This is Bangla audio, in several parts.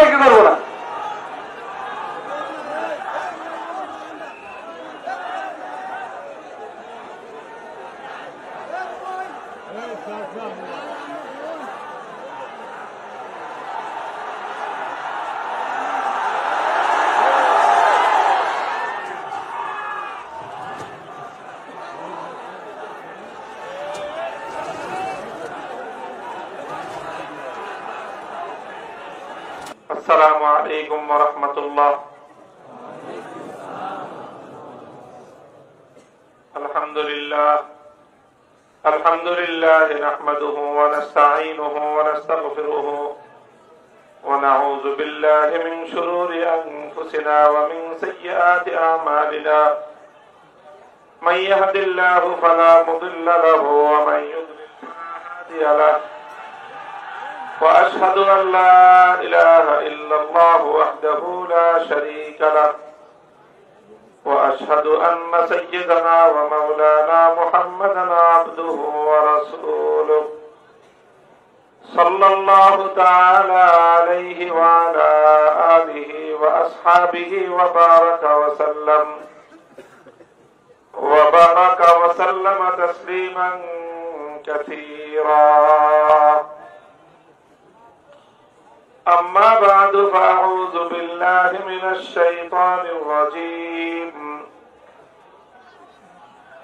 সবাইকে করবো না। السلام عليكم ورحمة الله. الحمد لله نحمده ونستعينه ونستغفره ونعوذ بالله من شرور أنفسنا ومن سيئات أعمالنا. من يهد الله فلا مضل له ومن يضلل فلا هادي له. وأشهد أن لا إله إلا الله وحده لا شريك له. وأشهد أن سيدنا ومولانا محمدا عبده ورسوله صلى الله تعالى عليه وعلى آله وأصحابه وبارك وسلم تسليما كثيرا. أما بعد فأعوذ بالله من الشيطان الرجيم.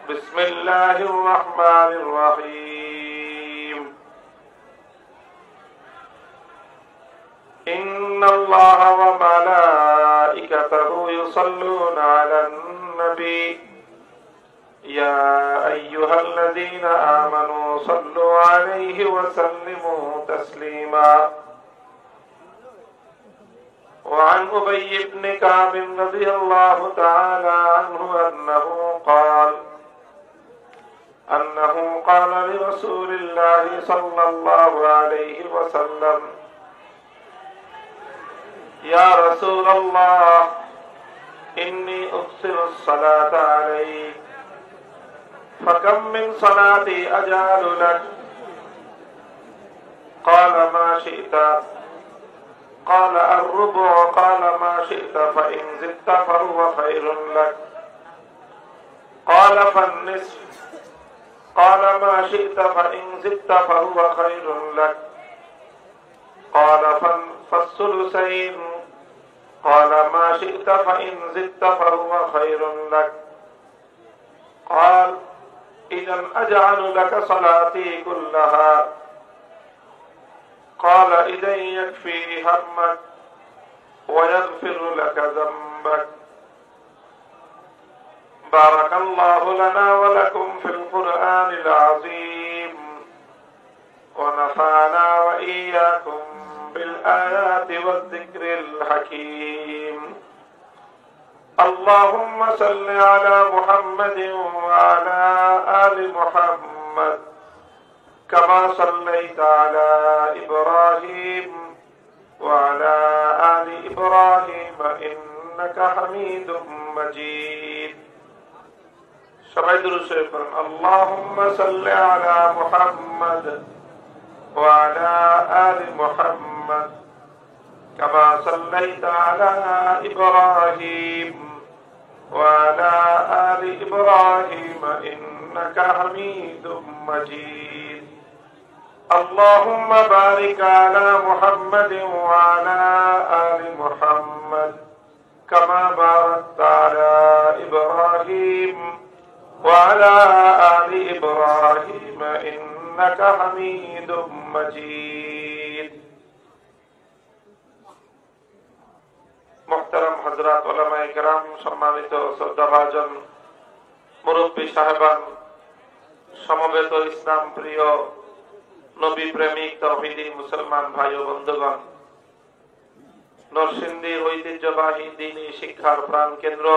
بسم الله الرحمن الرحيم. إن الله وملائكته يصلون على النبي يا أيها الذين آمنوا صلوا عليه وسلموا تسليما. وعن أبي بن كعب رضي الله تعالى عنه أنه قال لرسول الله صلى الله عليه وسلم يا رسول الله إني أكثر الصلاة عليك فكم من صلاتي أجعل لك؟ قال ما شئت. قال الربع. قال ما شئت فإن زدت فهو خير لك. قال فالنصف. قال ما شئت فإن زدت فهو خير لك. قال فالثلثين. قال ما شئت فإن زدت فهو خير لك. قال إذا أجعل لك صلاتي كلها. قال إذا يكفي همك ويغفر لك ذنبك. بارك الله لنا ولكم في القرآن العظيم ونفعنا وإياكم بالآيات والذكر الحكيم. اللهم صل على محمد وعلى آل محمد كما صليت على إبراهيم وعلى آل إبراهيم إنك حميد مجيد. সবাই দুরূদ শরীফ পড়ুন। اللهم صل على محمد وعلى آل محمد كما صليت على إبراهيم وعلى آل إبراهيم إنك حميد مجيد. اللهم بارك على محمد وعلى آل محمد كما باركت على إبراهيم وعلى آل إبراهيم إنك حميد مجيد. محترم حضرات علماء کرام, সম্মানিত শ্রদ্ধাভাজন মুরব্বী সাহেবান, সমবেত ইসলাম প্রিয় নবী প্রেমিক তাওহীদি মুসলমান ভাই ও বন্ধুগণ, নরসিংদীর ঐতিহ্যবাহী দ্বীনী শিক্ষার প্রাণ কেন্দ্র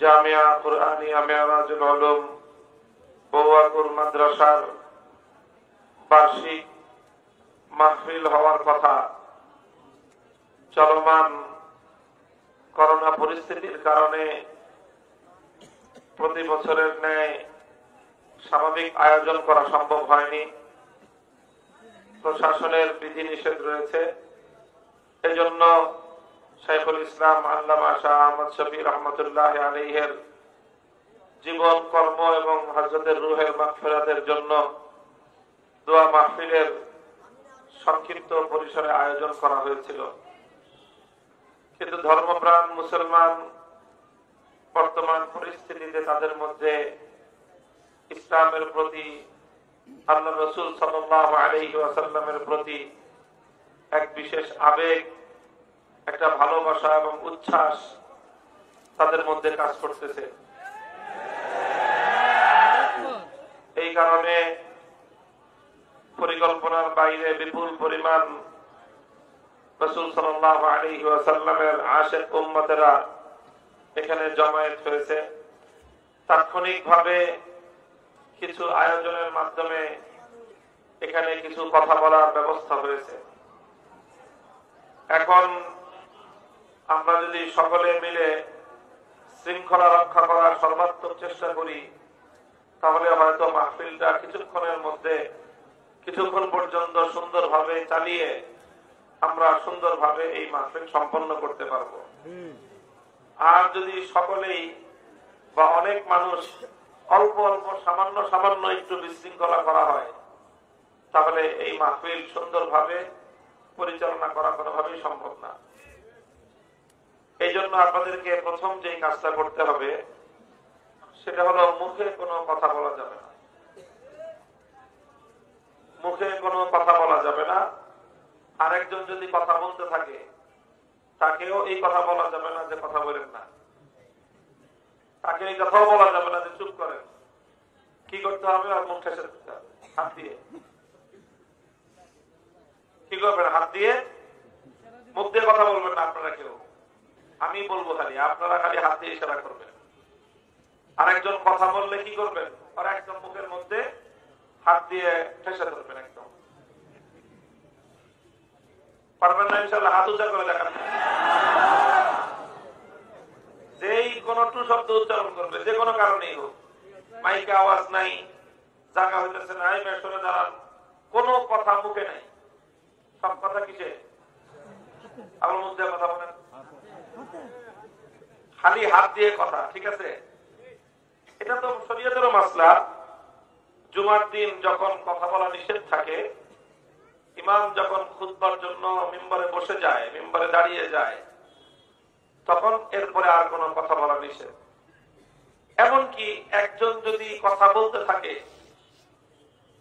জামিয়া কুরআনিয়া মেরাজুল উলুম বৌয়াকুর মাদ্রাসার বার্ষিক মাহফিল হওয়ার কথা চলমান করোনা পরিস্থিতির কারণে প্রতি বছরের ন্যায় স্বাভাবিক আয়োজন করা সম্ভব হয়নি। প্রশাসনের বিধিনিষেধ রয়েছে, এজন্য শাইখুল ইসলাম আল্লামা শাহ আহমদ শফি রহমতুল্লাহ আলাইহির জীবন কর্ম এবং হযরতের রূহের মাগফিরাতের জন্য দোয়া মাহফিলের সংক্ষিপ্ত পরিসরে আয়োজন করা হয়েছিল। কিন্তু ধর্মপ্রাণ মুসলমান বর্তমান পরিস্থিতিতে তাদের মধ্যে ইসলামের প্রতি, আল্লাহ রাসূল সাল্লাল্লাহু আলাইহি ওয়াসাল্লামের প্রতি এক বিশেষ আবেগ, একটা ভালোবাসা এবং উচ্ছ্বাস তাদের মধ্যে কাজ করতেছে। এই কারণে পরিকল্পনার বাইরে বিপুল পরিমাণ রাসূল সাল্লাল্লাহু আলাইহি ওয়াসাল্লামের আশিক উম্মতেরা এখানে জমায়েত হয়েছে। তাৎক্ষণিকভাবে কিছু আয়োজনের মাধ্যমে এখানে কিছু কথা বলার ব্যবস্থা হয়েছে। এখন আমরা যদি সকলে মিলে শৃঙ্খলা রক্ষা করার সর্বাত্মক চেষ্টা করি, তাহলে হয়তো মাহফিলটা কিছুক্ষণ পর্যন্ত সুন্দরভাবে চালিয়ে আমরা সুন্দরভাবে এই মাহফিল সম্পন্ন করতে পারবো। আর যদি সকলেই বা অনেক মানুষ অল্প অল্প সামান্য একটু বিশৃঙ্খলা করা হয়, তাহলে এই মাহফিল সুন্দরভাবে পরিচালনা করা কোনোভাবেই সম্ভব না। এই জন্য আপনাদেরকে প্রথম যে কাজটা করতে হবে সেটা হলো মুখে কোনো কথা বলা যাবে না। মুখে কোনো কথা বলা যাবে না। আরেকজন যদি কথা বলতে থাকে তাকেও এই কথা বলা যাবে না যে কথা বলেন না। তাকে এই কথাও বলা যাবে না যে চুপ করেন। কি করতে হবে? আর মুখ ঠেসে দিতে হবে হাত দিয়ে। কি করবেন? হাত দিয়ে মুখ দিয়ে কথা বলবেন না আপনারা কেউ। আমি বলবো খালি, আপনারা খালি হাত দিয়ে ইশারা করবেন। আরেকজন কথা বললে কি করবেন? আর একদম মুখের মধ্যে হাত দিয়ে ঠেসে ধরবেন একদম। পারবেন না ইনশাআল্লাহ? হাত উঁচা করে দেখান। যেই কোন টু শব্দ উচ্চারণ করবে, যে কোনো কারণেই হোক, মাইকে আওয়াজ নাই, জায়গা হইতেছে না, সরে দাঁড়ান, কোনো কথা মুখে নাই। সব কথা কিসে? আমার মুখ দিয়ে কথা বলেন, খালি হাত দিয়ে কথা। ঠিক আছে? এটা তো শরীয়তেরও মাসলা। জুমার দিন যখন কথা বলা নিষেধ থাকে, ইমাম যখন খুতবার জন্য মিম্বরে বসে যায়, মিম্বরে দাঁড়িয়ে যায়, তখন এরপরে আর কোনো কথা বলা নিষেধ। এমনকি একজন যদি কথা বলতে থাকে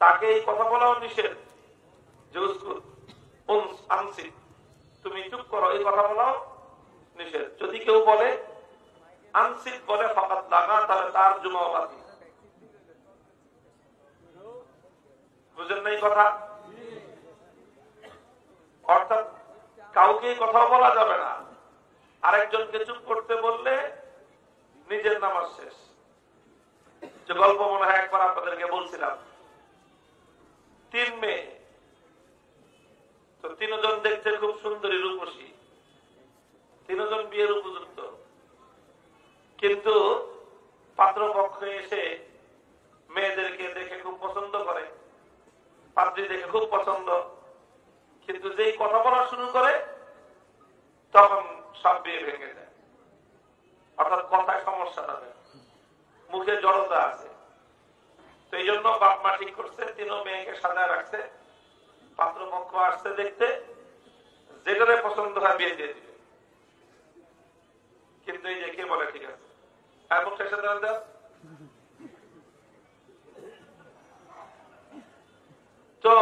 তাকে এই কথা বলাও নিষেধ, যে তুমি চুপ করো, এই কথা বলাও নিষেধ। যদি কেউ বলে আনসিদ বলে ফাকাত লাগা, তাহলে তার জুমাও বাতিল। বুঝেন না এই কথা? অর্থাৎ কাউকে কথাও বলা যাবে না। আরেকজনকে চুপ করতে বললে নিজের নামাজ শেষ। যে গল্প মনে হয় একবার আপনাদেরকে বলছিলাম, 3 মেয়ে, তো 3 জন দেখতে খুব সুন্দরী, রূপসী, 3 জন বিয়ের উপযুক্ত। কিন্তু পাত্রপক্ষ এসে মেয়েদেরকে দেখে খুব পছন্দ করে, পাত্রী দেখে খুব পছন্দ, কিন্তু যেই কথা বলা শুরু করে তখন সব বিয়ে ভেঙে যায়। অর্থাৎ কথায় সমস্যা থাকে, মুখে জড়তা আছে। তো এই জন্য বাপ মা ঠিক করছে 3 মেয়েকে সাজায় রাখছে, পাত্রপক্ষ আসছে দেখতে, যেটারে পছন্দ হয় বিয়ে দিয়ে দিবে। কিন্তু এই যে কে বলে ঠিক আছে, আর মুখ শেষে দেওয়া। তো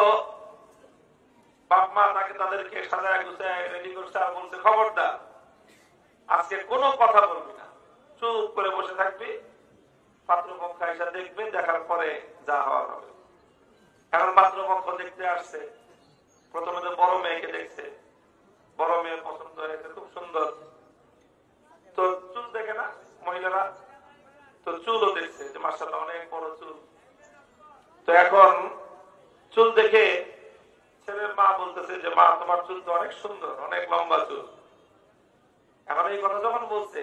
বাপ মা তাকে তাদেরকে সাজায় গুছায় রেডি করছে আর বলছে, খবরদার আজকে কোনো কথা বলবি না, চুপ করে বসে থাকবি, পাত্রপক্ষ এসে দেখবে, দেখার পরে যা হওয়ার হবে। এখন পাত্রপক্ষ দেখতে আসছে, প্রথমে তো বড় মেয়েকে দেখছে, বড় মেয়ে পছন্দ হয়েছে, খুব সুন্দর। তো চুল দেখে না মহিলারা, তো চুলও দেখছে যে মাশাআল্লাহ অনেক বড় চুল। তো এখন চুল দেখে ছেলের মা বলতেছে যে মা তোমার চুল তো অনেক সুন্দর, অনেক লম্বা চুল। এখন এই কথা যখন বলছে,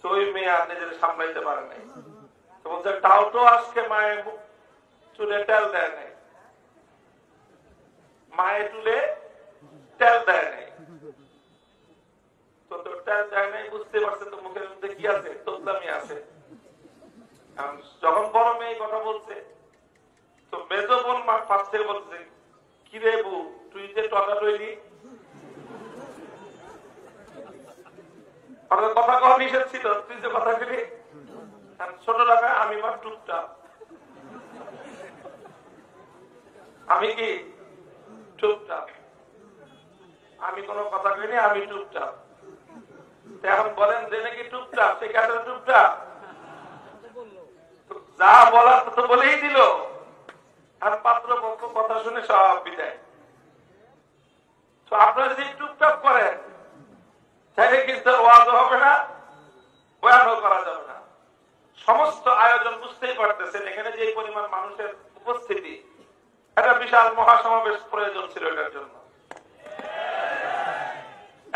তো ওই মেয়ে আর নিজের সামলাইতে পারে নাই। তো বলছে তাও তো আজকে মায়ের চুলে তেল দেয় নাই, মায়ের চুলে তেল দেয় নাই। তেল দেয় নাই, বুঝতে পারছে তো মুখের মধ্যে কি আছে, তোতলামি আছে। যখন বড় মেয়ে কথা বলছে তো মেজ বোন পাশ থেকে বলছে, কি রে বউ, তুই যে টটা রইলি, কথা কওয়া নিষেধ ছিল, তুই যে কথা কলি। ছোট লাগায় আমি বা টুকটাপ, আমি কি টুকটাপ, আমি কোন কথা কইনি, আমি টুকটাপ। এখন বলেন যে নাকি টুকটাপ, সে কাছে টুকটাপ, যা বলার তো বলেই দিল। আর পাত্র পক্ষ কথা শুনে সব বিদায়। তো আপনারা যদি টুকটাপ করেন তাহলে কিন্তু ওয়াজ হবে না, বয়ানও করা যাবে না। সমস্ত আয়োজন বুঝতেই পারতেছেন, এখানে যে পরিমাণ মানুষের উপস্থিতি, একটা বিশাল মহাসমাবেশ প্রয়োজন ছিল এটার জন্য।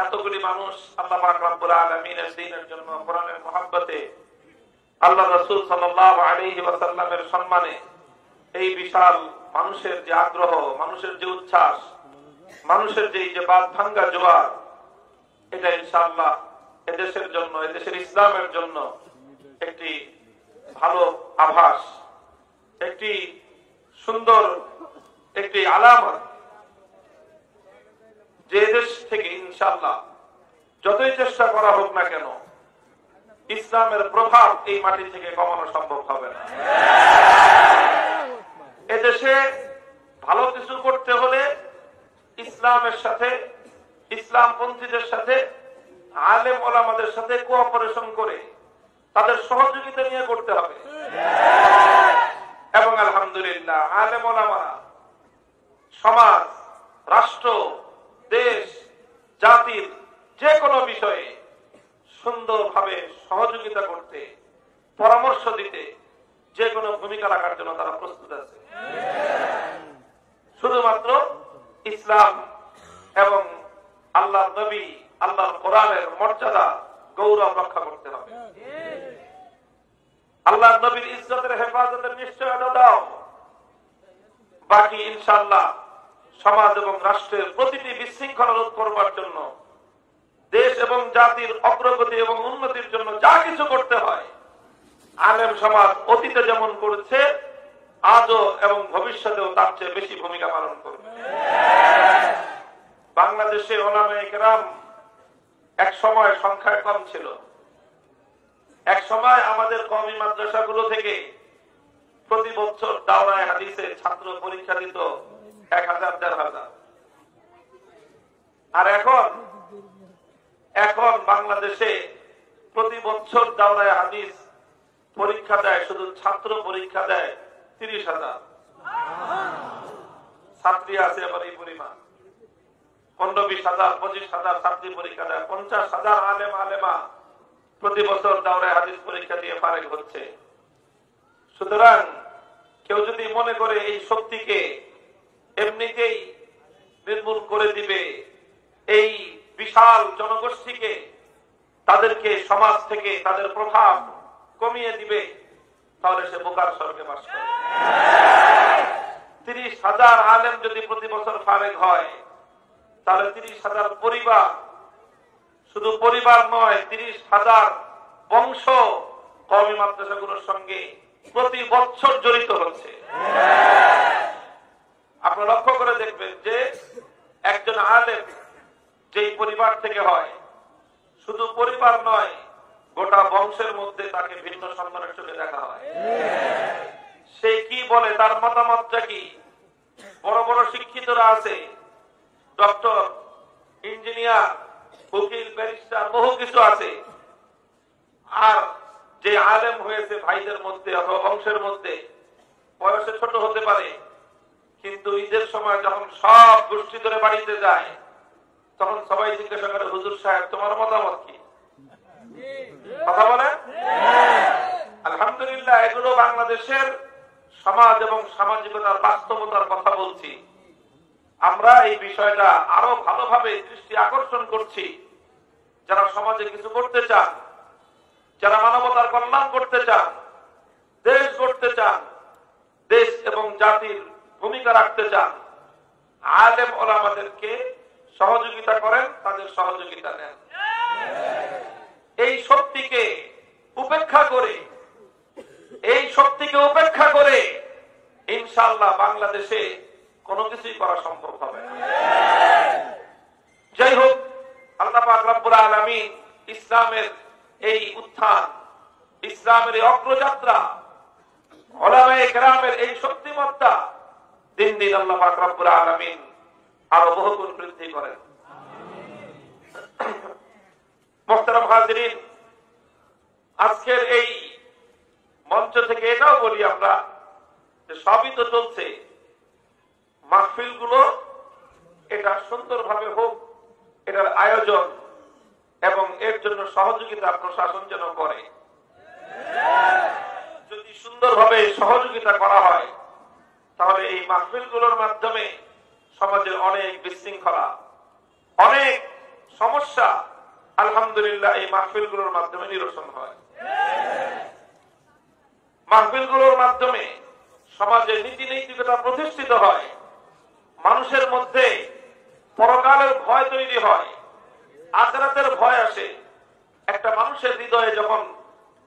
এতগুলি মানুষ আল্লাহ পাক রব্বুল আলামিনের দ্বীনের জন্য, কোরআনের মহব্বতে, আল্লাহ রাসূল সাল্লাল্লাহু আলাইহি ওয়াসাল্লামের সম্মানে এই বিশাল মানুষের যে আগ্রহ, মানুষের যে উচ্ছ্বাস, মানুষের যে বাদ ভাঙ্গা জোয়ার, এটা ইনশাআল্লাহ এদেশের জন্য, এদেশের ইসলামের জন্য একটি ভালো আভাস, একটি সুন্দর একটি আলামত, যে দেশ থেকে ইনশাআল্লাহ যতই চেষ্টা করা হোক না কেন ইসলামের প্রভাব এই মাটি থেকে কমানো সম্ভব হবে না। এদেশে ভালো কিছু করতে হলে ইসলামের সাথে, ইসলামপন্থীদের সাথে, আলেম ওলামাদের সাথে কোঅপারেশন করে তাদের সহযোগিতা নিয়ে করতে হবে। এবং আলহামদুলিল্লাহ আলেম ওলামারা সমাজ, রাষ্ট্র, দেশ, জাতির যে কোনো বিষয়ে সুন্দরভাবে সহযোগিতা করতে, পরামর্শ দিতে, যে কোনো ভূমিকা রাখার জন্য তারা প্রস্তুত আছে। শুধুমাত্র ইসলাম এবং আল্লাহর নবী, আল্লাহর কোরআনের মর্যাদা, গৌরব রক্ষা করতে হবে। আল্লাহর নবীর ইজ্জতের হেফাজতের নিশ্চয়তা দাও। বাকি ইনশাআল্লাহ সমাজ এবং রাষ্ট্রের প্রতিটি বিশৃঙ্খলা রোধ করবার জন্য, দেশ এবং জাতির অগ্রগতি এবং উন্নতির জন্য যা কিছু করতে হয়, আলেম সমাজ অতীতে যেমন করেছে আজও এবং ভবিষ্যতেও তার চেয়ে বেশি ভূমিকা পালন করবে। বাংলাদেশে ওলামায়ে কেরাম এক সময় সংখ্যায় কম ছিল। এক সময় আমাদের কওমি মাদ্রাসাগুলো থেকে প্রতি বছর দাওরায়ে হাদিসের ছাত্র পরীক্ষা দিত 1000-1500। আর এখন বাংলাদেশে প্রতি বছর দাওরায়ে হাদিস পরীক্ষা দেয়, শুধু ছাত্র পরীক্ষা দেয় 30,000। ছাত্রী আছে আবার এই পরিমাণ, 15-20,000, 25,000 ছাত্রী পরীক্ষা দেয়। 50,000 আলেম আলেমা প্রতি বছর দাওরায়ে হাদিস পরীক্ষা দিয়ে ফারেক হচ্ছে। সুতরাং কেউ যদি মনে করে এই শক্তিকে এমনিতেই নির্মূল করে দিবে, এই বিশাল জনগোষ্ঠীকে, তাদেরকে সমাজ থেকে তাদের প্রভাব কমিয়ে দিবে, তাহলে সে বোকার স্বর্গে বাস করে। 30,000 আলেম যদি প্রতি বছর ফারেক হয়, তাহলে 30,000 পরিবার, শুধু পরিবার নয়, 30,000 বংশ কওমি মাদ্রাসাগুলোর সঙ্গে প্রতি বছর জড়িত হচ্ছে। আপনারা লক্ষ্য করে দেখবেন যে একজন আলেম যেই পরিবার থেকে হয়, শুধু পরিবার নয়, গোটা বংশের মধ্যে তাকে ভিন্ন সম্মানের চোখে দেখা হয়। সে কি বলে, তার মতামতটা কি? বড় বড় শিক্ষিতরা আছে, ডক্টর, ইঞ্জিনিয়ার, উকিল, ব্যারিস্টার, বহু কিছু আছে। আর যে আলেম হয়েছে ভাইদের মধ্যে অথবা বংশের মধ্যে, বয়সে ছোট হতে পারে, কিন্তু ঈদের সময় যখন সব গোষ্ঠী ধরে বাড়িতে যায়, তখন সবাই জিজ্ঞাসা করে, হুজুর সাহেব তোমার মতামত কি? কথা বলেন। আলহামদুলিল্লাহ, এগুলো বাংলাদেশের সমাজ এবং সামাজিকতার বাস্তবতার কথা বলছি। আমরা এই বিষয়টা আরো ভালোভাবে দৃষ্টি আকর্ষণ করছি। যারা সমাজে কিছু করতে চান, যারা মানবতার কল্যাণ করতে চান, দেশ গড়তে চান, দেশ এবং জাতির ভূমিকা রাখতে চান, আলেম ওলামাদেরকে সহযোগিতা করেন, তাদের সহযোগিতা নেন। এই শক্তিকে উপেক্ষা করে ইনশাআল্লাহ বাংলাদেশে কোনো কিছুই করা সম্ভব হবে না। যাই হোক, আল্লাহ পাক রব্বুল আলামিন ইসলামের এই উত্থান, ইসলামের এই অগ্রযাত্রা, উলামায়ে কেরামের এই শক্তিমত্তা দিন দিন আল্লাহ পাক রব্বুল আলামিন আরো বহুগুণ বৃদ্ধি করেন। মুহতারাম হাজিরিন, আজকের এই মঞ্চ থেকে এটাও বলি আমরা যে সবই তো চলছে, মাহফিল গুলো এটা সুন্দরভাবে হোক, এটার আয়োজন এবং এর জন্য সহযোগিতা প্রশাসন যেন করে। যদি সুন্দরভাবে সহযোগিতা করা হয় তাহলে এই মাহফিল গুলোর মাধ্যমে সমাজের অনেক বিশৃঙ্খলা, অনেক সমস্যা আলহামদুলিল্লাহ এই মাহফিল গুলোর মাধ্যমে নিরসন হয়। মাহফিল গুলোর মাধ্যমে সমাজে নীতি নৈতিকতা প্রতিষ্ঠিত হয়, মানুষের মধ্যে পরকালের ভয় তৈরি হয়, আখিরাতের ভয় আসে। একটা মানুষের হৃদয়ে যখন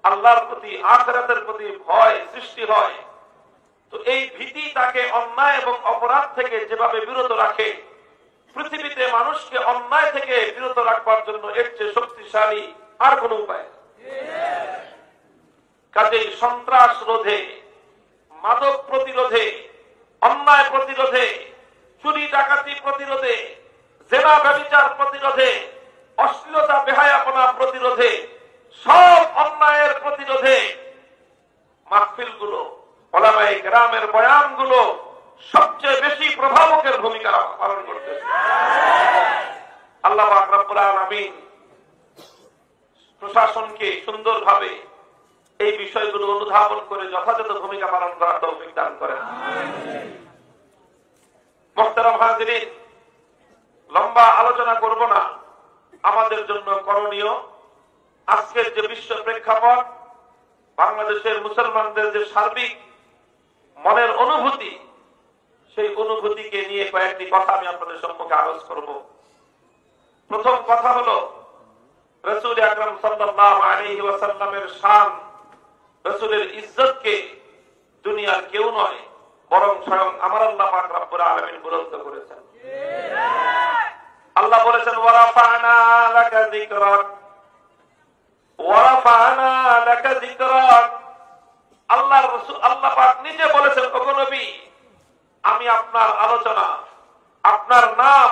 আল্লাহর প্রতি, আখিরাতের প্রতি ভয় সৃষ্টি হয়, তো এই ভীতি তাকে অন্যায় এবং অপরাধ থেকে যেভাবে বিরত রাখে, পৃথিবীতে মানুষকে অন্যায় থেকে বিরত রাখবার জন্য এর চেয়ে শক্তিশালী আর কোন উপায় নেই। কাজেই সন্ত্রাস রোধে, মাদক প্রতিরোধে, অন্যায় প্রতিরোধে, চুরি ডাকাতি প্রতিরোধে, জেনা ব্যভিচার প্রতিরোধে, অশ্লীলতা বেহায়াপনা প্রতিরোধে, সব অন্যায়ের প্রতিরোধে মাহফিল গুলো, উলামায়ে কেরামের বয়ান গুলো সবচেয়ে বেশি প্রভাবকের ভূমিকা পালন করতেছে। আল্লাহ পাক রব্বুল আলামিন প্রশাসনকে সুন্দরভাবে এই বিষয়গুলো অনুধাবন করে যথাযথ ভূমিকা পালন করার তৌফিক দান করেন। মুহতারাম হাজিরিন, লম্বা আলোচনা করব না। আমাদের জন্য করণীয় আজকের যে বিশ্ব প্রেক্ষাপট, বাংলাদেশের মুসলমানদের যে সার্বিক মনের অনুভূতি, সেই অনুভূতিকে নিয়ে কয়েকটি কথা আমি আপনাদের সম্মুখে আরজ করব। প্রথম কথা হলো রাসূল আকরাম সাল্লাল্লাহু আলাইহি ওয়াসাল্লামের শান, রাসূলের ইজ্জতকে দুনিয়ার কেউ নয় বরং স্বয়ং আমার আল্লাহ পাক রব্বুল আলামিন বুলন্দ করেছেন। আল্লাহ বলেছেন ওয়ারাফা'না লাকা যিকরাক, ওয়ারাফা'না লাকা যিকরাক। আল্লাহর রাসূল, আল্লাহ পাক নিজে বলেছেন, ওগো নবী, আমি আপনার আলোচনা, আপনার নাম,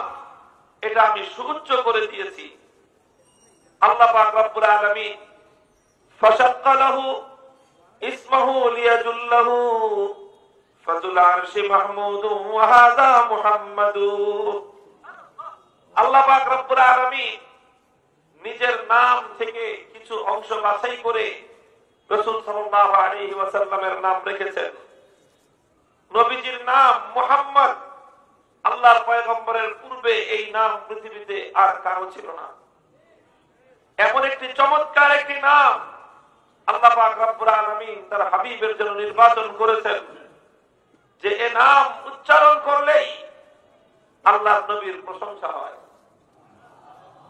এটা আমি সুউচ্চ করে দিয়েছি। আল্লাহ পাক রব্বুল আলামিন ফাশাক্কা লাহু ইসমহু লিয়াজুল্লাহু ফাযুল আরশি মাহমুদু ওয়া হাযা মুহাম্মাদু। আল্লাহ পাক রব্বুল আলামিন নিজের নাম থেকে কিছু অংশ বাছাই করে রাসূল সাল্লাল্লাহু আলাইহি ওয়াসাল্লামের নাম রেখেছেন। নবীজির নাম মুহাম্মদ। আল্লাহর পয়গম্বরের পূর্বে এই নাম পৃথিবীতে আর কারো ছিল না। এমন একটি চমৎকার একটি নাম আল্লাহ পাক রব্বুল আলামিন তার হাবিবের জন্য নির্বাচন করেছেন, যে এ নাম উচ্চারণ করলেই আল্লাহর নবীর প্রশংসা হয়।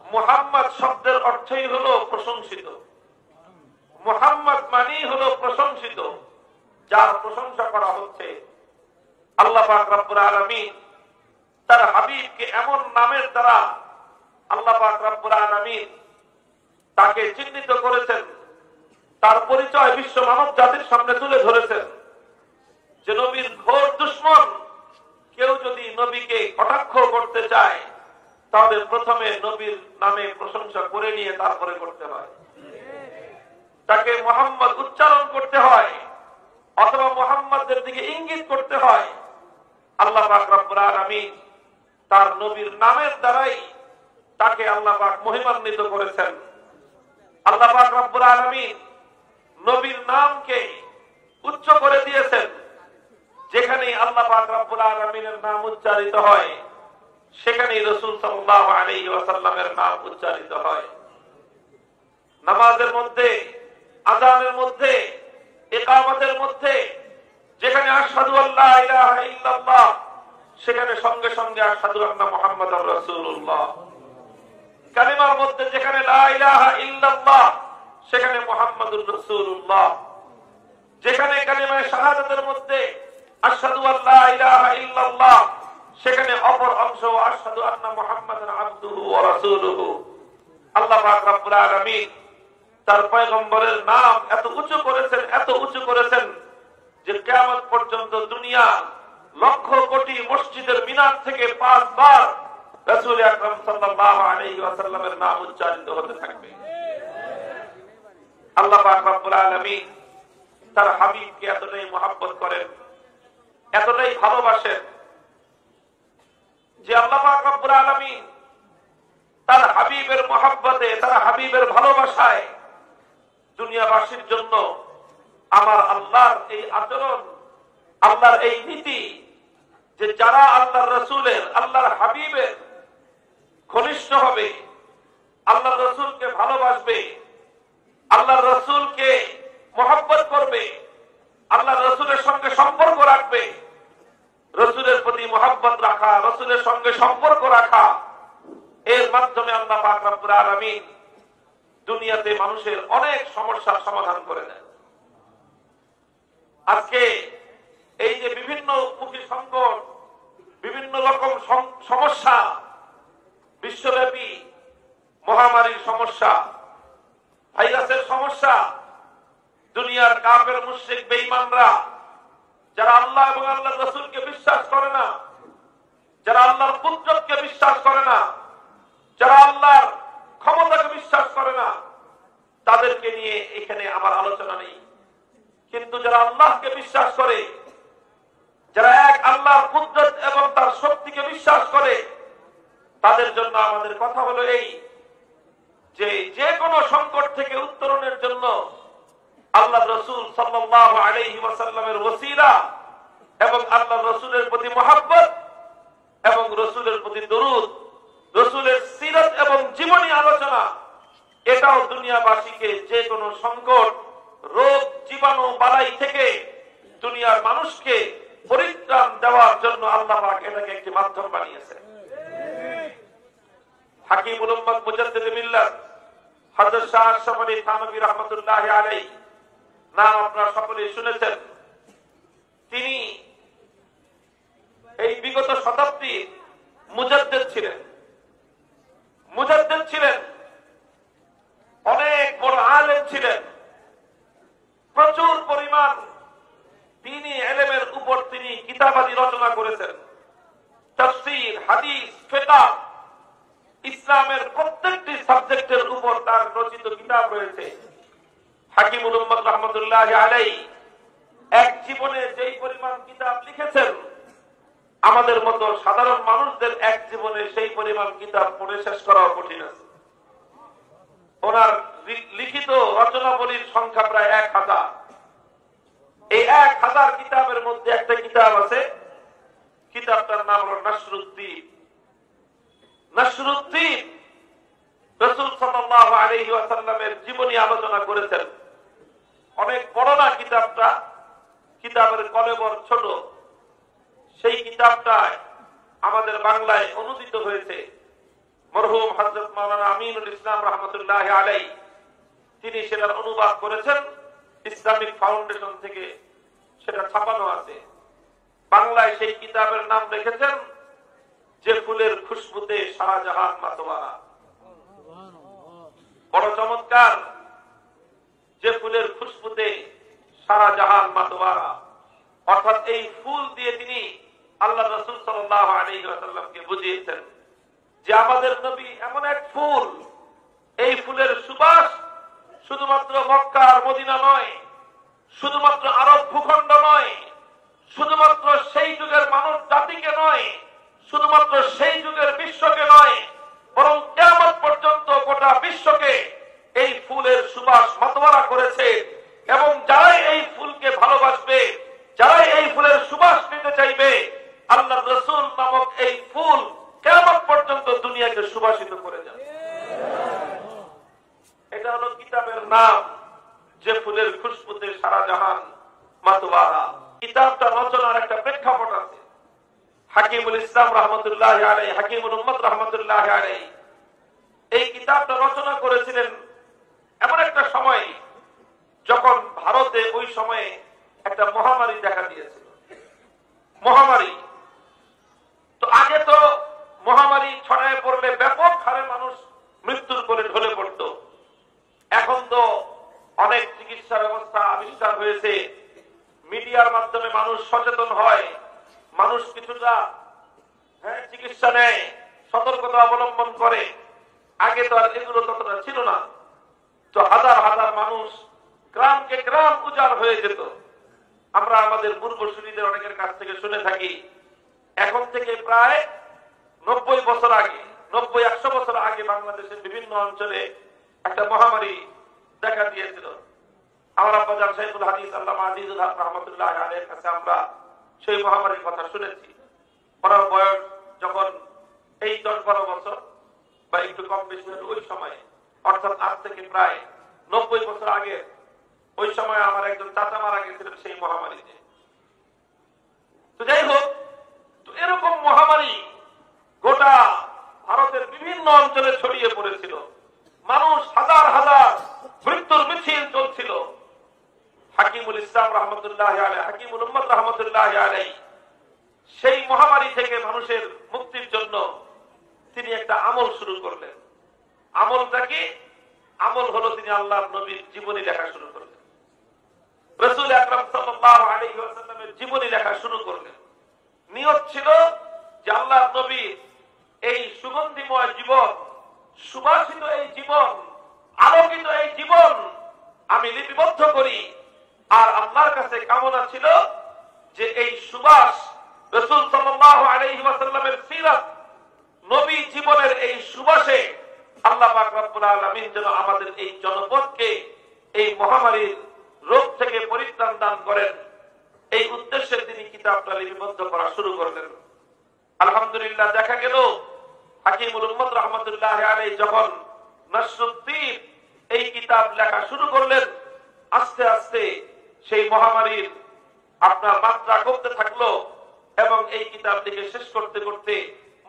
মুহাম্মদ শব্দের অর্থই হলো প্রশংসিত। মুহাম্মদ মানেই হলো প্রশংসিত, যার প্রশংসা করা হচ্ছে। আল্লাহ পাক রব্বুল আলামিন তার হাবিবকে এমন নামের দ্বারা আল্লাহ পাক রব্বুল আলামিন তাকে চিহ্নিত করেছেন, তার পরিচয় বিশ্ব মানব জাতির সামনে তুলে ধরেছেন, যে নবীর ঘোর দুশমন কেউ যদি নবীকে কটাক্ষ করতে চায় তাহলে প্রথমে নবীর নামে প্রশংসা করে নিয়ে তারপরে করতে হয়। তাকে মুহাম্মদ উচ্চারণ করতে হয় অথবা মুহাম্মদের দিকে ইঙ্গিত করতে হয়। আল্লাহ পাক রব্বুল আলামিন তার নবীর নামের দ্বারাই তাকে আল্লাহ পাক মহিমান্বিত করেছেন। আল্লাহ পাক রব্বুল আলামিন নবীর নামকে উচ্চ করে দিয়েছেন। যেখানে আল্লাহ পাক রব্বুল আলামিনের নাম উচ্চারিত হয় সেখানেই রাসূল সাল্লাল্লাহু আলাইহি ওয়াসাল্লামের নাম উচ্চারিত হয়। নামাজের মধ্যে, আযানের মধ্যে, ইকামতের মধ্যে যেখানে আশহাদু আল্লা ইলাহা ইল্লাল্লাহ সেখানে সঙ্গে সঙ্গে আশহাদু আন্না মুহাম্মাদুর রাসূলুল্লাহ। কালিমার মধ্যে যেখানে লা ইলাহা ইল্লাল্লাহ সেখানে মুহাম্মাদুর রাসূলুল্লাহ, যেখানে কালিমায়ে শাহাদাতের মধ্যে আশহাদু আল্লা ইলাহা ইল্লাল্লাহ সেখানে অপর অংশ আশহাদু আন্না মুহাম্মাদান আবদুহু ওয়া রাসূলুহু। আল্লাহ পাক রব্বুল আলামিন তার পয়গম্বরের নাম এত উঁচু করেছেন যে কিয়ামত পর্যন্ত দুনিয়া লক্ষ কোটি মসজিদের মিনার থেকে 5 বার রাসূল আকরাম সাল্লাল্লাহু আলাইহি ওয়াসাল্লামের নাম উচ্চারিত হতে থাকবে। আল্লাহ পাক রব্বুল আলামিন তার হাবিবকে এতটাই মহব্বত করেন, এতটাই ভালোবাসেন যে আল্লাহ পাক রব্বুল আলামিন তার হাবিবের মহব্বতে, তার হাবিবের ভালোবাসায় দুনিয়াবাসীর জন্য আমার আল্লাহর এই আচরণ, আল্লাহর এই নীতি যে যারা আল্লাহর রাসূলের, আল্লাহর হাবিবের ঘনিষ্ঠ হবে, আল্লাহর রাসূলকে ভালোবাসবে, আল্লাহর রাসূলকে মহব্বত করবে, আল্লাহর রাসূলের সঙ্গে সম্পর্ক রাখবে, রাসূলের প্রতি মহব্বত রাখা, রাসূলের সঙ্গে সম্পর্ক রাখা, এর মাধ্যমে আল্লাহ পাক রব্বুল আলামিন দুনিয়াতে মানুষের অনেক সমস্যার সমাধান করে দেন। আজকে এই যে বিভিন্ন মুখী সংকট, বিভিন্ন রকম সমস্যা, বিশ্বব্যাপী মহামারীর সমস্যা, ভাইরাসের সমস্যা, দুনিয়ার কাফের মুশরিক বেঈমানরা যারা আল্লাহ এবং আল্লাহর রাসূলকে বিশ্বাস করে না, যারা আল্লাহর কুদরতকে বিশ্বাস করে না, যারা আল্লাহর ক্ষমতাকে বিশ্বাস করে না, তাদেরকে নিয়ে এখানে আমার আলোচনা নেই। কিন্তু যারা আল্লাহকে বিশ্বাস করে, যারা এক আল্লাহর কুদরত এবং তার শক্তিকে বিশ্বাস করে, তাদের জন্য আমাদের কথা হলো এই যে যে কোনো সংকট থেকে উত্তরণের জন্য আল্লাহ রাসূল সাল্লাল্লাহু আলাইহি ওয়াসাল্লামের ওসিলা এবং আল্লাহ রাসূলের প্রতি মহব্বত এবং রাসূলের প্রতি দরুদ, রাসূলের সিরাত এবং জীবনী আলোচনা, এটাও দুনিয়াবাসীকে যে কোনো সংকট, রোগ, জীবাণু, বালাই থেকে দুনিয়ার মানুষকে পরিত্রাণ দেওয়ার জন্য আল্লাহ পাক এটাকে একটি মাধ্যম বানিয়েছেন। হাকিমুল উম্মাত মুজাদ্দিদ মিল্লাত হযরত শাহ আশরাফ আলী থানভী রাহমাতুল্লাহি আলাইহি নাম আপনারা সকলেই শুনেছেন। তিনি এই বিগত শতাব্দীর মুজাদ্দিদ ছিলেন, অনেক বড় আলেম ছিলেন। প্রচুর পরিমাণ দ্বীনি ইলমের উপর তিনি কিতাবাদি রচনা করেছেন। তাফসীর, হাদিস, ফিকহ, ইসলামের প্রত্যেকটি সাবজেক্টের উপর তার রচিত কিতাব রয়েছে। হাকিমুল উম্মাত রাহমাতুল্লাহি আলাইহি এক জীবনে যেই পরিমাণ কিতাব লিখেছেন, আমাদের মতো সাধারণ মানুষদের এক জীবনে সেই পরিমাণ কিতাব পড়ে শেষ করা কঠিন আছে। ওনার লিখিত রচনাবলীর সংখ্যা প্রায় 1000। এই 1000 কিতাবের মধ্যে একটা কিতাব আছে, কিতাবটার নাম হলো নাসরুদ্দীন। রাসূল সাল্লাল্লাহু আলাইহি ওয়াসাল্লামের জীবনী আলোচনা করেছেন। অনেক বড় না কিতাবটা, কিতাবের কলেবর ছোট। সেই কিতাবটা আমাদের বাংলায় অনুদিত হয়েছে। মরহুম হযরত মাওলানা আমিনুল ইসলাম রাহমাতুল্লাহি আলাইহি তিনি সেটার অনুবাদ করেছেন। ইসলামিক ফাউন্ডেশন থেকে সেটা ছাপানো আছে। বাংলায় সেই কিতাবের নাম রেখেছেন যে ফুলের খুশবুতে সারা জাহান মাতোয়ারা। বড় চমৎকার, যে ফুলের খুশবুতে সারা জাহান মাতোয়ারা। অর্থাৎ এই ফুল দিয়ে তিনি আল্লাহ রাসূল সাল্লাল্লাহু আলাইহি ওয়াসাল্লামকে বুঝিয়েছেন যে আমাদের নবী এমন এক ফুল, এই ফুলের সুবাস শুধুমাত্র মক্কা আর মদিনা নয়, শুধুমাত্র আরব ভূখণ্ড নয়, শুধুমাত্র সেই যুগের মানুষ জাতিকে নয়, শুধুমাত্র সেই যুগের বিশ্বকে নয়, বরং কিয়ামত পর্যন্ত গোটা বিশ্বকে এই ফুলের সুবাস মাতোয়ারা করেছে। এবং যারাই এই ফুলকে ভালোবাসবে, যারাই এই ফুলের সুবাস নিতে চাইবে, আল্লাহর রাসূল নামক এই ফুল কিয়ামত পর্যন্ত দুনিয়াকে সুবাসিত করে যাবে। এটা হলো কিতাবের নাম, যে ফুলের খুশবুতে সারা জাহান মাতোয়ারা। কিতাবটা রচনার একটা প্রেক্ষাপট আছে। হাকিমুল ইসলাম রাহমাতুল্লাহি আলাইহি, হাকিমুল উম্মাত রাহমাতুল্লাহি আলাইহি এই কিতাবটা রচনা করেছিলেন এমন একটা সময় যখন ভারতে ওই সময়ে একটা মহামারী দেখা দিয়েছিল। মহামারী তো আগে তো মহামারী ছড়ায় পড়লে ব্যাপক হারে মানুষ মৃত্যুর কোলে ঢলে পড়তো। এখন তো অনেক চিকিৎসা ব্যবস্থা আবিষ্কার হয়েছে, মিডিয়ার মাধ্যমে মানুষ সচেতন হয়, মানুষ কিছুটা চিকিৎসা নেয়, সতর্কতা অবলম্বন করে। আগে তো আর এগুলো ততটা ছিল না। তো হাজার হাজার মানুষ গ্রামকে গ্রাম উজাড় হয়ে যেত। আমরা আমাদের পূর্বসূরীদের অনেকের কাছ থেকে শুনে থাকি, এখন থেকে প্রায় 90 বছর আগে, 90-100 বছর আগে বাংলাদেশের বিভিন্ন অঞ্চলে একটা মহামারী দেখা দিয়েছিল। আমার আব্বাজান শাইখুল হাদিস আল্লামা আজিজুল হক রাহমাতুল্লাহ আলাইহির কাছে আমরা সেই মহামারীর কথা শুনেছি। ওনার বয়স যখন এই 10-12 বছর বা একটু কম বেশি হল ওই সময়, অর্থাৎ আজ থেকে প্রায় 90 বছর আগে, ওই সময় আমার একজন চাচা মারা গেছিলেন সেই মহামারীতে। তো যাই হোক, তো এরকম মহামারী গোটা ভারতের বিভিন্ন অঞ্চলে ছড়িয়ে পড়েছিল। মানুষ হাজার হাজার মৃত্যুর মিছিল চলছিল। হাকিমুল ইসলাম রহমতুল্লাহ আলাইহি, হাকিমুল উম্মত রহমতুল্লাহ আলাইহি সেই মহামারী থেকে মানুষের মুক্তির জন্য তিনি একটা আমল শুরু করলেন। আমলটা কি? আমল হলো তিনি আল্লাহর নবীর জীবনী লেখা শুরু করলেন, রাসূল আকরাম সাল্লাল্লাহু আলাইহি ওয়াসাল্লামের জীবনী লেখা শুরু করলেন। নিয়ত ছিল যে আল্লাহর নবীর এই সুগন্ধিময় জীবন, সুবাসিত এই জীবন, আলোকিত এই জীবন আমি লিপিবদ্ধ করি। আর আল্লাহর কাছে কামনা ছিল যে এই সুবাস, রাসূল সাল্লাল্লাহু আলাইহি ওয়াসাল্লামের সিরাত, নবী জীবনের এই সুবাসে আল্লাহ পাক রব্বুল আলামিন যেন আমাদের এই জনপদকে এই মহামারীর রোগ থেকে পরিত্রাণ দান করেন। এই উদ্দেশ্যে তিনি কিতাবটা লিপিবদ্ধ করা শুরু করলেন। আলহামদুলিল্লাহ, দেখা গেল হাকিমুল উম্মত রহমতুল্লাহ আলাইহি যখন নসরুদ্দিন এই কিতাব লেখা শুরু করলেন, আস্তে আস্তে সেই মহামারীর আপনার মাত্রা কমতে থাকলো এবং এই কিতাবটিকে শেষ করতে করতে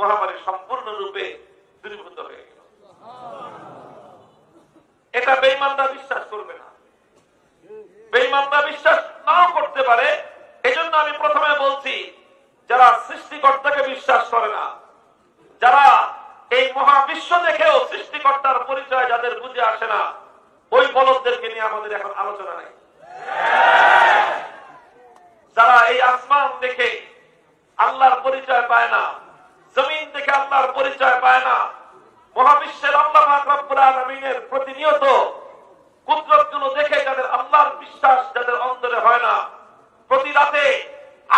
মহামারী সম্পূর্ণরূপে দূরীভূত হয়ে গেল। এটা বেঈমানরা বিশ্বাস করবে না, বেঈমানরা বিশ্বাস নাও করতে পারে। এজন্য আমি প্রথমে বলছি, যারা সৃষ্টিকর্তাকে বিশ্বাস করে না, যারা এই মহাবিশ্ব দেখেও সৃষ্টিকর্তার পরিচয় যাদের বুঝে আসে না, ওই বলদদেরকে নিয়ে আমাদের এখন আলোচনা নাই। যারা এই আসমান দেখে আল্লাহর পরিচয় পায় না, জমিন দেখে আল্লাহর পরিচয় পায় না, মহাবিশ্বের আল্লাহ পাক রব্বুল আলামিনের প্রতিনিয়ত কুদরতগুলো দেখে যাদের আল্লাহর বিশ্বাস যাদের অন্তরে হয় না, প্রতি রাতে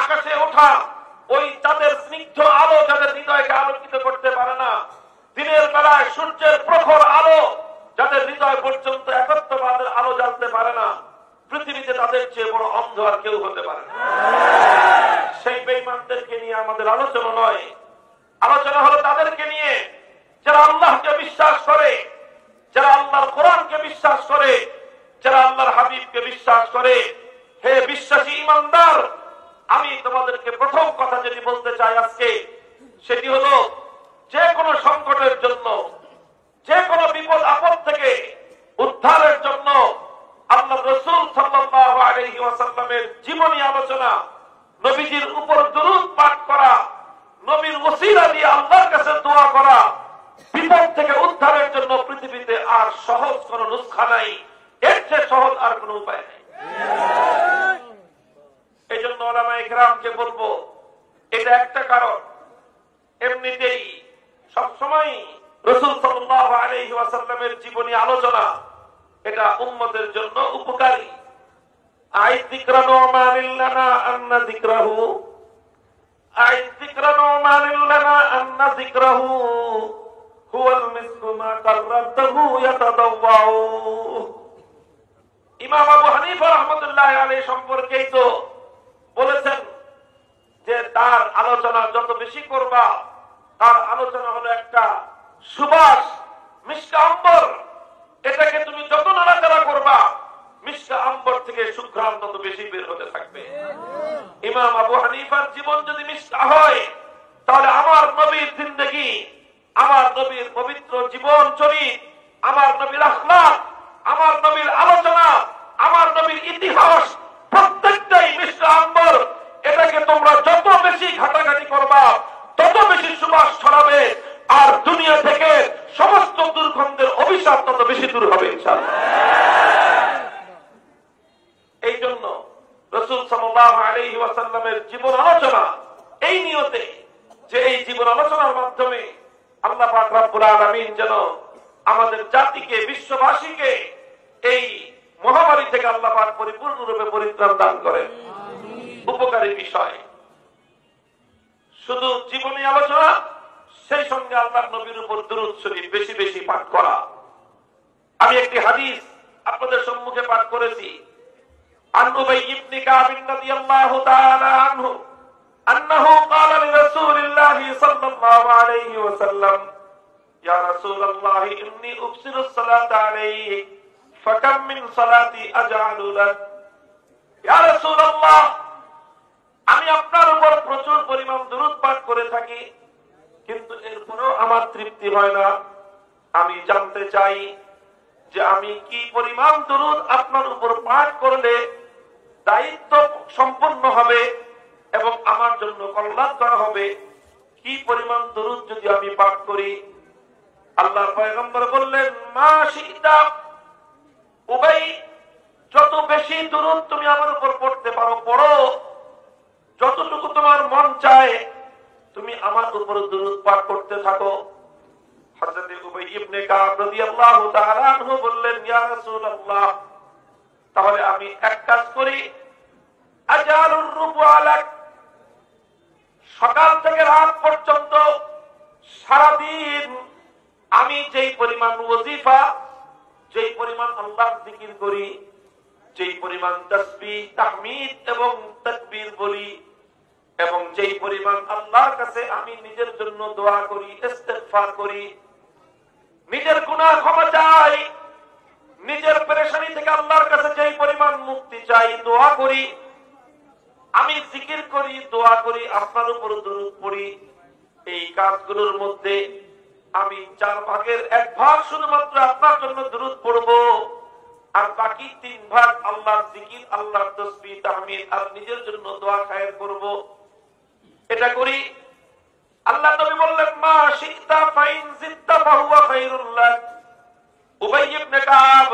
আকাশে ওঠা ওই তাদের স্নিগ্ধ আলো যাদের হৃদয়কে আলোকিত করতে পারে না, দিনের বেলায় সূর্যের প্রখর আলো যাদের হৃদয় পর্যন্ত একত্ববাদের আলো জ্বালতে পারে না, পৃথিবীতে তাদের চেয়ে বড় অন্ধ আর কেউ হতে পারে না। সেই বেঈমানদেরকে নিয়ে আমাদের আলোচনা নয়, আলোচনা হলো তাদেরকে নিয়ে যারা আল্লাহকে বিশ্বাস করে, যারা আল্লাহর কোরআনকে বিশ্বাস করে, যারা আল্লাহর হাবিবকে বিশ্বাস করে। হে বিশ্বাসী ঈমানদার, আমি তোমাদেরকে প্রথম কথা যেটি বলতে চাই আজকে, সেটি হলো যে কোনো সংকটের জন্য, যে কোনো বিপদ আপদ থেকে উদ্ধারের জন্য আল্লাহ রাসূল সাল্লাল্লাহু আলাইহি ওয়াসাল্লামের জীবনী আলোচনা, নবীজির উপর দুরূদ পাঠ করা, নবীর ওসিলা দিয়ে আল্লাহর কাছে দোয়া করা, বিপদ থেকে উদ্ধারের জন্য পৃথিবীতে আর সহজ কোন নুসখা নাই, এর চেয়ে সহজ আর কোন উপায় নেই। এই জন্য উলামায়ে কেরামকে বলবো, এটা একটা কারণ। এমনিতেই সবসময় রাসূল সাল্লাল্লাহু আলাইহি ওয়াসাল্লামের জীবনী আলোচনা এটা উম্মতের জন্য উপকারী। আই যিকরানু মানিল্লানা আন্না যিকরাহু, আই যিকরানু মানিল্লানা আন্না যিকরাহু হুয়াল মিসকু মা কাররাতাহু ইয়াতাদাওয়াউ। ইমাম আবু হানিফা রাহমাতুল্লাহ আলাইহি সম্পর্কেই তো বলেছেন যে তার আলোচনা যত বেশি করবা, তার আলোচনা হলো একটা সুবাস, মিশকা আম্বর। এটাকে তুমি যত নাড়াচাড়া করবা, মিশকা আম্বর থেকে সুঘ্রাণ তত বেশি বের হতে থাকবে। ইমাম আবু হানিফার জীবন যদি মিশকা হয়, তাহলে আমার নবীর জিন্দেগি, আমার নবীর পবিত্র জীবন চরিত, আমার নবীর আখলাক, আমার নবীর আলোচনা, আমার নবীর ইতিহাস প্রত্যেকটাই মিষ্টি আম্বর। এটাকে তোমরা যত বেশি ঘাটাঘাটি করবা তত বেশি সুবাস ছড়াবে, আর দুনিয়া থেকে সমস্ত দুর্গন্ধের অভিশাপ তত বেশি দূর হবে ইনশাআল্লাহ। এই জন্য রাসূল সাল্লাল্লাহু আলাইহি ওয়াসাল্লামের জীবন আলোচনা এই নিয়তে যে এই জীবন আলোচনার মাধ্যমে আল্লাহ পাক রব্বুল আলামিন যেন আমাদের জাতিকে, বিশ্ববাসীকে এই মহামারী থেকে আল্লাহ পাক পরিপূর্ণরূপে পরিত্রাণ দান করেন। উপকারী বিষয় শুধু জীবনী আলোচনা, সেই সঙ্গে আল্লাহর নবীর উপর দুরূদ শরীফ বেশি বেশি পাঠ করা। আমি একটি হাদিস আপনাদের সম্মুখে পাঠ করেছি। عن أبي بن كعب رضي الله تعالى عنه أنه قال لرسول الله صلى الله عليه وسلم يا رسول الله إني أبصر الصلاة عليك فكم من صلاتي أجعل لك يا رسول الله আমি আপনার উপর প্রচুর পরিমাণ দুরূদ পাঠ করে থাকি, কিন্তু এরপরও আমার তৃপ্তি হয় না। আমি জানতে চাই যে আমি কি পরিমাণ দুরূদ আপনার উপর পাঠ করলে দায়িত্ব সম্পন্ন হবে এবং আমার জন্য কল্যাণকর হবে, কি পরিমাণ দুরূদ যদি আমি পাঠ করি। আল্লাহর পয়গম্বর বললেন, মা শিতা, উবাই, যত বেশি দুরূদ তুমি আমার উপর পড়তে পারো পড়ো, যতটুকু তোমার মন চায় তুমি আমার উপর দুরূদ পাঠ করতে থাকো। হযরত উবাই ইবনে কাব রাদিয়াল্লাহু তাআলা আনহু বললেন, ইয়া রাসূলুল্লাহ, তাহলে আমি এক কাজ করি, আজালুর রুবু আলাক, সকাল থেকে রাত পর্যন্ত সারাদিন আমি যেই পরিমাণ ওয়াজিফা, যেই পরিমাণ আল্লাহর জিকির করি, যেই পরিমাণ তাসবিহ, তাহমিদ এবং তাকবীর বলি, এবং যেই পরিমাণ আল্লাহর কাছে আমি নিজের জন্য দোয়া করি, ইস্তেগফার করি, নিজের গুনাহ ক্ষমা চাই, নিজের পেরেশানি থেকে আল্লাহর কাছে যেই পরিমাণ মুক্তি চাই, দোয়া করি, আমি জিকির করি, দোয়া করি, আপনার উপর দরুদ পড়ি, এই কাজগুলোর মধ্যে আমি 4 ভাগের 1 ভাগ শুধুমাত্র আপনার জন্য দরুদ পড়ব, আর বাকি 3 ভাগ আল্লাহর জিকির, আল্লাহর তাসবিহ, তাহমিদ আর নিজের জন্য দোয়া খায়ের করব। এটা করি। আল্লাহ নবী বললেন, মা শিতা ফাইন জিত্তা ফাহুয়া খায়রুল লাক। উবাই ইবনে কাব